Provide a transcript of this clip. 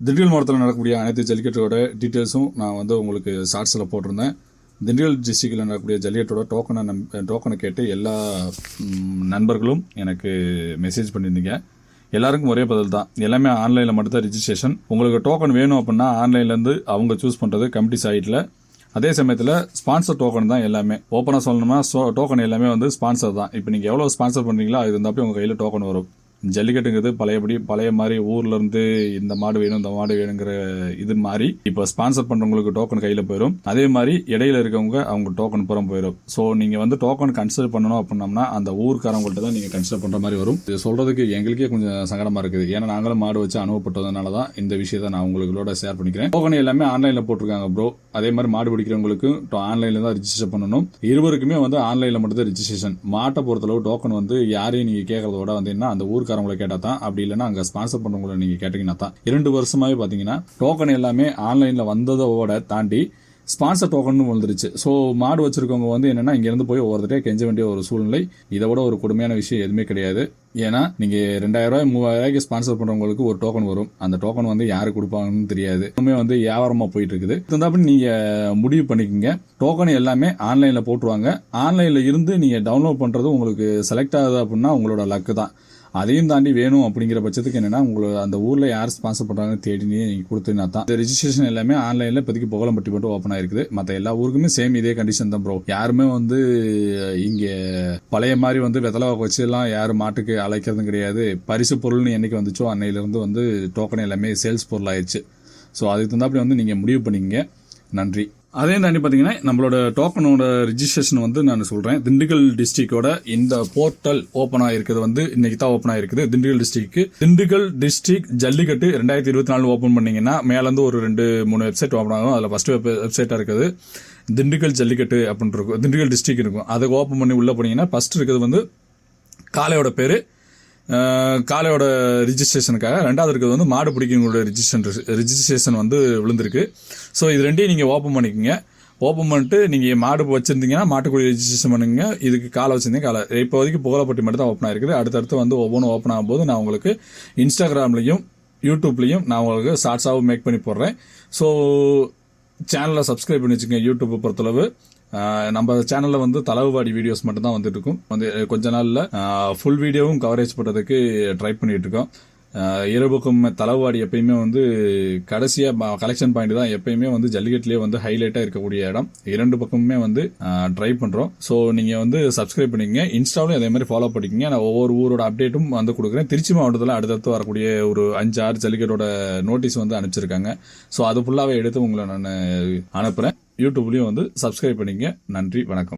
திண்டுக்கல் மாவட்டத்தில் நடக்கக்கூடிய அனைத்து ஜல்லிக்கட்டோட டீட்டெயில்ஸும் நான் உங்களுக்கு ஷார்ட்ஸில் போட்டிருந்தேன். திண்டுக்கல் டிஸ்ட்ரிக்டில் நடக்கக்கூடிய ஜல்லிக்கட்டோட டோக்கனை கேட்டு எல்லா நண்பர்களும் எனக்கு மெசேஜ் பண்ணியிருந்தீங்க. எல்லாருக்கும் ஒரே பதில் தான். எல்லாமே ஆன்லைனில் மட்டும் தான் ரிஜிஸ்ட்ரேஷன். உங்களுக்கு டோக்கன் வேணும் அப்படின்னா ஆன்லைன்லேருந்து அவங்க சூஸ் பண்ணுறது கமிட்டி சைட்டில். அதே சமயத்தில் ஸ்பான்சர் டோக்கன் தான் எல்லாமே. ஓப்பனாக சொல்லணும்னா டோக்கன் எல்லாமே ஸ்பான்சர் தான். இப்போ நீங்கள் எவ்வளோ ஸ்பான்சர் பண்ணுறீங்களோ அது இருந்தாப்போ உங்கள் கையில் டோக்கன் வரும். ஜல்லிக்கட்டுங்கிறது பழைய மாதிரி ஊர்ல இருந்து இந்த மாடு வேணும் இந்த மாடு வேணுங்கிற இது மாதிரி இப்போ ஸ்பான்சர் பண்றவங்களுக்கு டோக்கன் கையில போயிடும். அதே மாதிரி இடையில இருக்கவங்க அவங்க டோக்கன் புறம் போயிடும். ஸோ நீங்க டோக்கன் கன்சிடர் பண்ணணும் அப்படின்னம்னா அந்த ஊருக்காரவங்கள்ட்ட தான் நீங்க கன்சிடர் பண்ற மாதிரி வரும். இது சொல்றதுக்கு எங்களுக்கே கொஞ்சம் சங்கடமா இருக்குது. ஏன்னா நாங்களும் மாடு வச்சு அனுபவப்பட்டதுனால தான் இந்த விஷயத்தை நான் உங்களோட ஷேர் பண்ணிக்கிறேன். டோக்கன் எல்லாமே ஆன்லைன்ல போட்டிருக்காங்க ப்ரோ. அதே மாதிரி மாடு பிடிக்கிறவங்களுக்கு ஆன்லைன்ல தான் ரிஜிஸ்டர் பண்ணணும். இருவருக்குமே ஆன்லைன்ல மட்டும் தான் ரிஜிஸ்ட்ரேஷன். மாட்டை பொறுத்தளவு டோக்கன் யாரையும் நீங்க கேட்கறதோட அந்த ஊருக்காரவங்களை கேட்டா தான், அப்படி இல்லைன்னா அங்க ஸ்பான்சர் பண்றவங்களை நீங்க கேட்டீங்கன்னா தான். 2 வருஷமாவே பாத்தீங்கன்னா டோக்கன் எல்லாமே ஆன்லைன்ல வந்ததோட தாண்டி ஸ்பான்சர் டோக்கன் வந்துருச்சு. ஸோ மாடு வச்சிருக்கவங்க என்னன்னா இங்க இருந்து போய் ஒவ்வொருத்தரே கெஞ்ச வேண்டிய ஒரு சூழ்நிலை. இதை விட ஒரு கொடுமையான விஷயம் எதுவுமே கிடையாது. ஏன்னா நீங்க 2000 ரூபாய் 3000 ரூபாய்க்கு ஸ்பான்சர் பண்றவங்களுக்கு ஒரு டோக்கன் வரும். அந்த டோக்கன் யாரு கொடுப்பாங்கன்னு தெரியாது. வியாபாரமா போயிட்டு இருக்குது. இருந்தாலும் நீங்க முடிவு பண்ணிக்கோங்க. டோக்கன் எல்லாமே ஆன்லைன்ல போட்டுருவாங்க. ஆன்லைன்ல இருந்து நீங்க டவுன்லோட் பண்றது உங்களுக்கு செலக்ட் ஆகுது அப்படின்னா உங்களோட லக்கு தான். அதையும் தாண்டி வேணும் அப்படிங்கிற பட்சத்துக்கு என்னன்னா உங்களுக்கு அந்த ஊர்ல யார் ஸ்பான்சர் பண்றாங்கன்னு தேடி நீங்க கொடுத்தீங்கன்னா தான். இந்த ரெஜிஸ்ட்ரேஷன் எல்லாமே ஆன்லைன்ல இப்போதைக்கு புகழம்பட்டி மட்டும் ஓப்பன் ஆயிருக்குது. மற்ற எல்லா ஊருக்குமே சேம் இதே கண்டிஷன் தான் ப்ரோ. யாருமே இங்க பழைய மாதிரி வெத்தலை வச்சு எல்லாம் யாரும் மாட்டுக்கு அழைக்கிறதும் கிடையாது. பரிசு பொருள்னு என்னைக்கு வந்துச்சோ அன்னையில இருந்து டோக்கன் எல்லாமே சேல்ஸ் பொருள் ஆயிடுச்சு. ஸோ அதுக்கு தந்தாப்படி நீங்க முடிவு பண்ணிக்கங்க. நன்றி. அதே தாண்டி பாத்தீங்கன்னா நம்மளோட டோக்கனோட ரிஜிஸ்ட்ரேஷன் நான் சொல்றேன். திண்டுக்கல் டிஸ்ட்ரிக்டோட இந்த போர்ட்டல் ஓபன் ஆயிருக்கிறது இன்னைக்கு தான் ஓபன் ஆயிருக்குது. திண்டுக்கல் டிஸ்ட்ரிக்ட் ஜல்லிக்கட்டு 2024 ஓபன் பண்ணீங்கன்னா மேல இருந்து ஒரு 2-3 வெப்சைட் ஓபன் ஆகும். அதுல ஃபர்ஸ்ட் வெப்சைட்டா இருக்குது திண்டுக்கல் ஜல்லிக்கட்டு அப்படின்னு இருக்கும். திண்டுக்கல் டிஸ்ட்ரிக்ட் இருக்கும். அதை ஓபன் பண்ணி உள்ள போனீங்கன்னா ஃபர்ஸ்ட் இருக்கிறது காளையோட பேரு, காளையோட ரிஜிஸ்ட்ரேஷனுக்காக. ரெண்டாவது இருக்கிறது மாடு பிடிக்கிறவங்களோட ரிஜிஸ்ட்ரேஷன் விழுந்திருக்கு. ஸோ இது ரெண்டையும் நீங்க ஓப்பன் பண்ணிக்கோங்க. ஓப்பன் பண்ணிட்டு நீங்க மாடு வச்சிருந்தீங்கன்னா மாட்டுக்குடி ரெஜிஸ்ட்ரேஷன் பண்ணுங்க. இதுக்கு காலை வச்சிருந்தீங்க காலை. இப்போதைக்கு புகழப்பட்டி மட்டும் தான் ஓப்பன் ஆயிருக்குது. அடுத்தடுத்து ஒவ்வொன்றும் ஓப்பன் ஆகும்போது நான் உங்களுக்கு இன்ஸ்டாகிராம்லையும் யூடியூப்லையும் நான் உங்களுக்கு ஷார்ட்ஸாகவும் மேக் பண்ணி போடுறேன். ஸோ சேனலை சப்ஸ்கிரைப் பண்ணி வச்சுக்கோங்க. யூடியூப் பொறுத்தளவு நம்ம சேனல்ல தளவுவாடி வீடியோஸ் மட்டும் தான் வந்துட்டு இருக்கும். கொஞ்ச நாள்ல ஃபுல் வீடியோவும் கவரேஜ் பண்றதுக்கு ட்ரை பண்ணிட்டு இருக்கோம். இரவுக்கும் தளவுவாடி எப்பயுமே கடைசியா கலெக்ஷன் பாயிண்ட் தான் எப்பயுமே ஜல்லிக்கட்டுலயே ஹைலைட்டா இருக்கக்கூடிய இடம். 2 பக்கமுமே ட்ரை பண்றோம். ஸோ நீங்க சப்ஸ்கிரைப் பண்ணிக்கங்க. இன்ஸ்டாவிலும் அதே மாதிரி ஃபாலோ பண்ணிக்கங்க. நான் ஒவ்வொரு ஊரோட அப்டேட்டும் கொடுக்குறேன். திருச்சி மாவட்டத்தில் அடுத்தடுத்து வரக்கூடிய ஒரு 5-6 ஜல்லிக்கட்டோட நோட்டீஸ் அனுப்பிச்சிருக்காங்க. ஸோ அது ஃபுல்லாவே எடுத்து உங்களை நான் அனுப்புறேன். யூடியூப்லயும் சப்ஸ்கிரைப் பண்ணிக்கங்க. நன்றி, வணக்கம்.